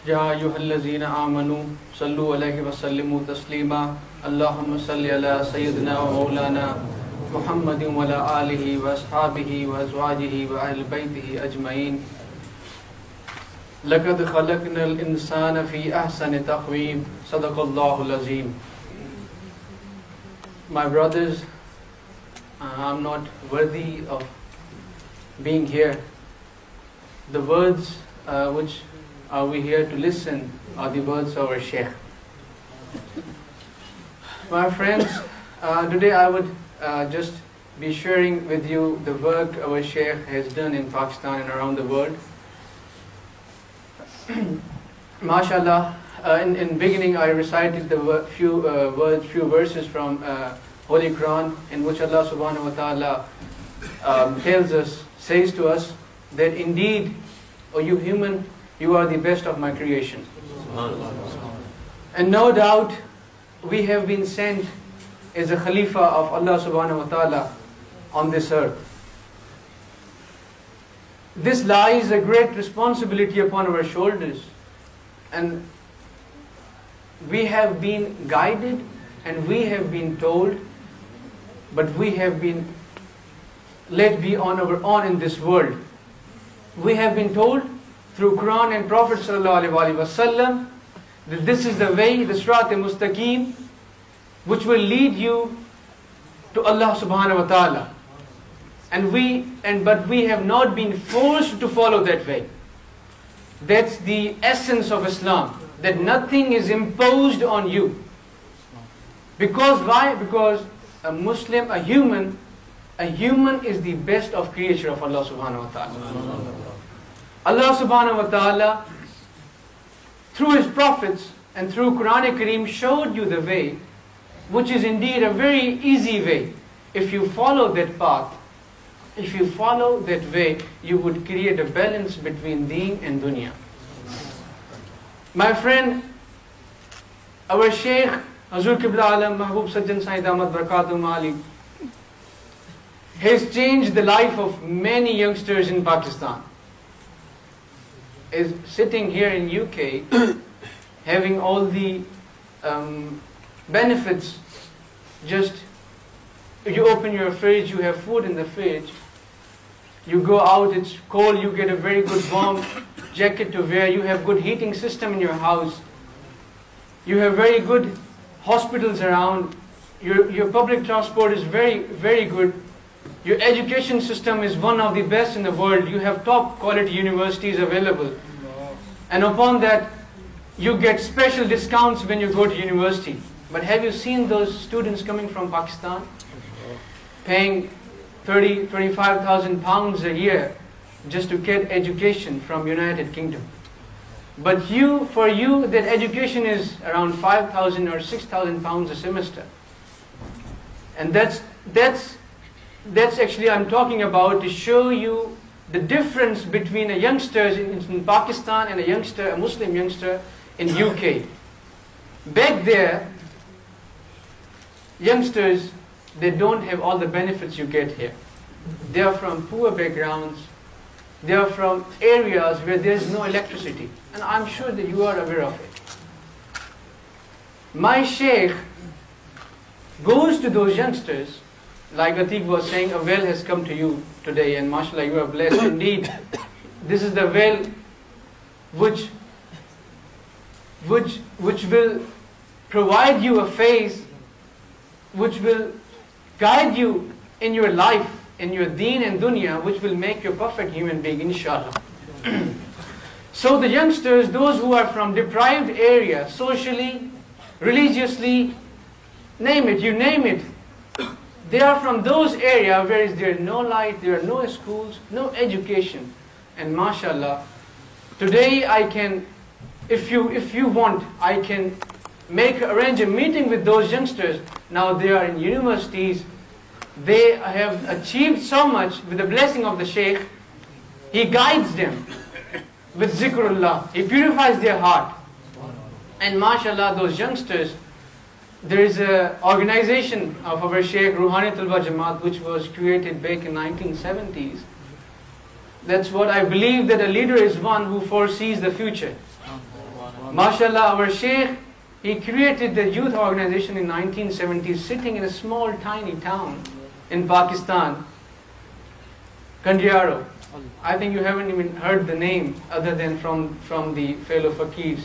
يا أيها الذين آمنوا صلوا عليه وسلموا تسليما اللهم صل على سيدنا ومولانا محمد وعلى آله وأصحابه وأزواجه وأهل بيته أجمعين لقد خلقنا الإنسان في أحسن تقويم صدق الله العظيم. My brothers, I'm not worthy of being here. The words which are we here to listen are the words of our Shaykh. My friends, today I would just be sharing with you the work our Shaykh has done in Pakistan and around the world. MashaAllah, in beginning I recited the few verses from Holy Quran, in which Allah subhanahu wa ta'ala says to us that indeed, O you human, you are the best of my creation. And no doubt we have been sent as a Khalifa of Allah subhanahu wa ta'ala on this earth. This lies a great responsibility upon our shoulders, and we have been guided and we have been told, but we have been let be on our own in this world. We have been told through Quran and Prophet sallallahu alaihi wasallam that this is the way, the Sirat-e-Mustaqim, which will lead you to Allah subhanahu wa ta'ala. But we have not been forced to follow that way. That's the essence of Islam, that nothing is imposed on you. Because why? Because a Muslim, a human is the best of creation of Allah subhanahu wa ta'ala. Allah subhanahu wa ta'ala, through His prophets and through Quran Kareem, showed you the way, which is indeed a very easy way. If you follow that path, if you follow that way, you would create a balance between deen and dunya. My friend, our Shaykh, Hazur Qibla Alam, Mahbub Sajjan Sain Ahmad Barakatuh Mali, has changed the life of many youngsters in Pakistan. Is sitting here in UK, having all the benefits. Just you open your fridge, you have food in the fridge. You go out, it's cold, you get a very good warm jacket to wear. You have good heating system in your house. You have very good hospitals around. Your public transport is very, very good. Your education system is one of the best in the world. You have top quality universities available. And upon that, you get special discounts when you go to university. But have you seen those students coming from Pakistan? Paying 25,000 pounds a year just to get education from United Kingdom. But for you, that education is around 5,000 or 6,000 pounds a semester. And that's actually I'm talking about, to show you the difference between a youngster in Pakistan and a Muslim youngster in UK. Back there, youngsters, they don't have all the benefits you get here. They are from poor backgrounds. They are from areas where there is no electricity. And I'm sure that you are aware of it. My Shaykh goes to those youngsters. Like Atiq was saying, a well has come to you today, and mashallah, you are blessed indeed. This is the well which will provide you a face, which will guide you in your life, in your deen and dunya, which will make you a perfect human being, inshallah. So the youngsters, those who are from deprived areas, socially, religiously, name it, you name it, they are from those areas where there is no light, there are no schools, no education. And mashallah, today I can, if you want, I can arrange a meeting with those youngsters. Now they are in universities. They have achieved so much with the blessing of the Shaykh. He guides them with zikrullah. He purifies their heart. And mashallah, those youngsters, there is an organization of our Shaykh, Ruhani Talba Jamaat, which was created back in 1970s. That's what I believe, that a leader is one who foresees the future. MashaAllah, our Shaykh, he created the youth organization in 1970s, sitting in a small, tiny town in Pakistan, Kandiaro. I think you haven't even heard the name other than from the fellow faqirs,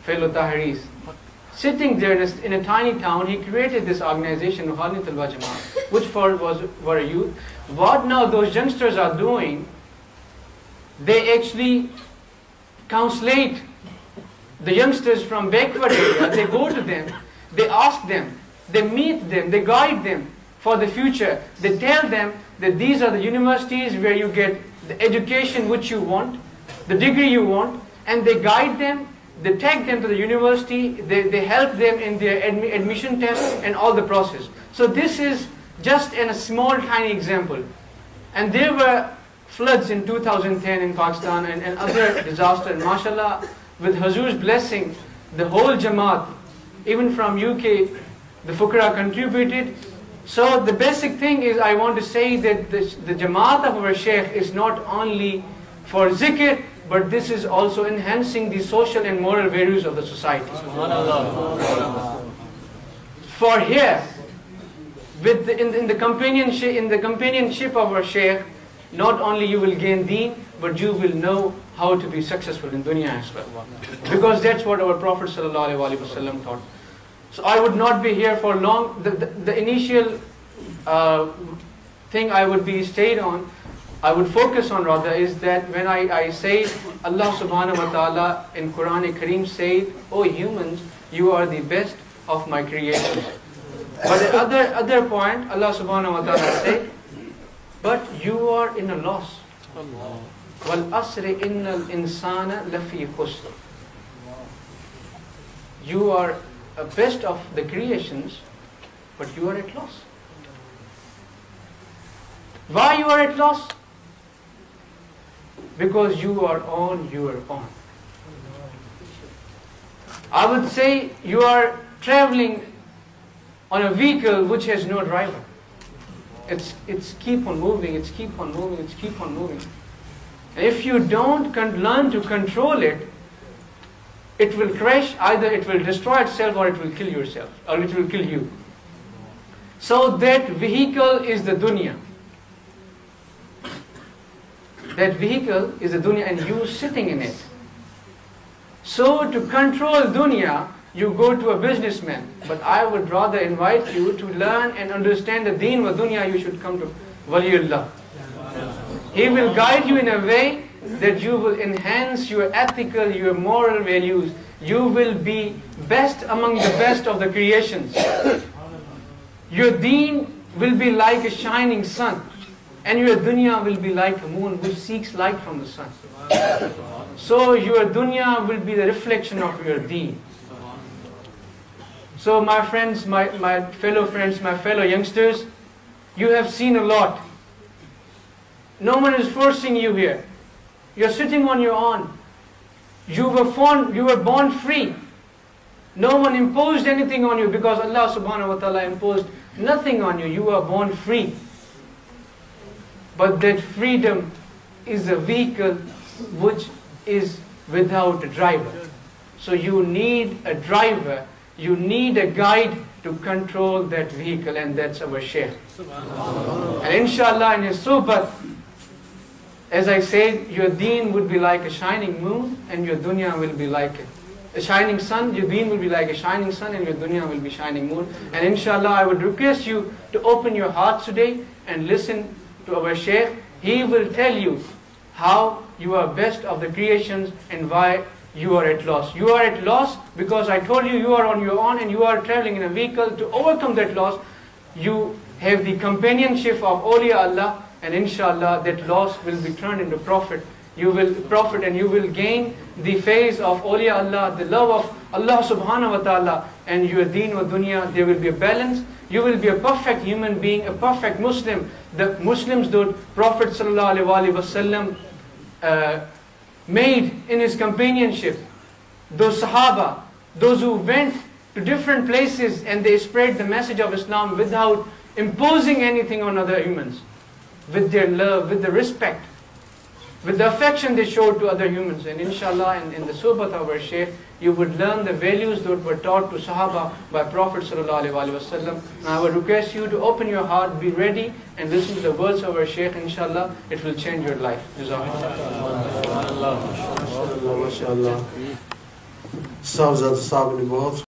fellow Tahiris. Sitting there in a tiny town, he created this organization, Ruhani Talwa Jamaat, which were a youth. What now those youngsters are doing, they actually counsellate the youngsters from backward areas. They go to them, they ask them, they meet them, they guide them for the future. They tell them that these are the universities where you get the education which you want, the degree you want, and they guide them, they take them to the university, they help them in their admission tests and all the process. So this is just a small tiny example. And there were floods in 2010 in Pakistan and other disasters. And mashallah, with Hazur's blessing, the whole Jamaat, even from UK, the Fuqara contributed. So the basic thing is, I want to say that the Jamaat of our Shaykh is not only for zikr, but this is also enhancing the social and moral values of the society. For here, with in the companionship of our Shaykh, not only you will gain deen, but you will know how to be successful in dunya as well. Because that's what our Prophet ﷺ taught. So I would not be here for long. The initial thing I would be stayed on, I would focus on rather, is that when I say Allah subhanahu wa ta'ala in Quran Kareem said, "O humans, you are the best of my creations." But at other point, Allah subhanahu wa ta'ala said, "But you are in a loss. Wal asri innal insana lafi khusr." You are a best of the creations, but you are at loss. Why you are at loss? Because you are on your own. I would say you are traveling on a vehicle which has no driver. It's keep on moving, it's keep on moving, it's keep on moving. And if you don't learn to control it, it will crash, either it will destroy itself or it will kill yourself, or it will kill you. So that vehicle is the dunya. That vehicle is the dunya and you sitting in it. So to control dunya, you go to a businessman. But I would rather invite you to learn and understand the deen wa dunya, you should come to Waliullah. He will guide you in a way that you will enhance your ethical, your moral values. You will be best among the best of the creations. Your deen will be like a shining sun, and your dunya will be like a moon which seeks light from the sun. So your dunya will be the reflection of your deen. So my friends, my fellow friends, my fellow youngsters, you have seen a lot. No one is forcing you here. You're sitting on your own. You were born free. No one imposed anything on you, because Allah subhanahu wa ta'ala imposed nothing on you. You are born free. But that freedom is a vehicle which is without a driver. So you need a driver, you need a guide to control that vehicle, and that's our Shaykh. And inshallah in his suhbat, as I said, your deen would be like a shining moon, and your dunya will be like a shining sun. Your deen will be like a shining sun, and your dunya will be shining moon. And inshallah, I would request you to open your hearts today and listen to our Shaykh. He will tell you how you are best of the creations and why you are at loss. You are at loss because I told you, you are on your own and you are traveling in a vehicle. To overcome that loss, you have the companionship of awliya Allah, and inshallah that loss will be turned into profit. You will profit and you will gain the phase of awliya Allah, the love of Allah subhanahu wa ta'ala, and your deen wa dunya, there will be a balance. You will be a perfect human being, a perfect Muslim. The Muslims that Prophet sallallahu alaihi wasallam made in his companionship, those Sahaba, those who went to different places and they spread the message of Islam without imposing anything on other humans, with their love, with the respect. with the affection they showed to other humans. And inshallah, in the suhbat of our Shaykh, you would learn the values that were taught to Sahaba by Prophet sallallahu alaihi wasallam. And I would request you to open your heart, be ready, and listen to the words of our Shaykh. Inshallah, it will change your life. Jazakallah. MashaAllah. SahabZada sahab ne bahut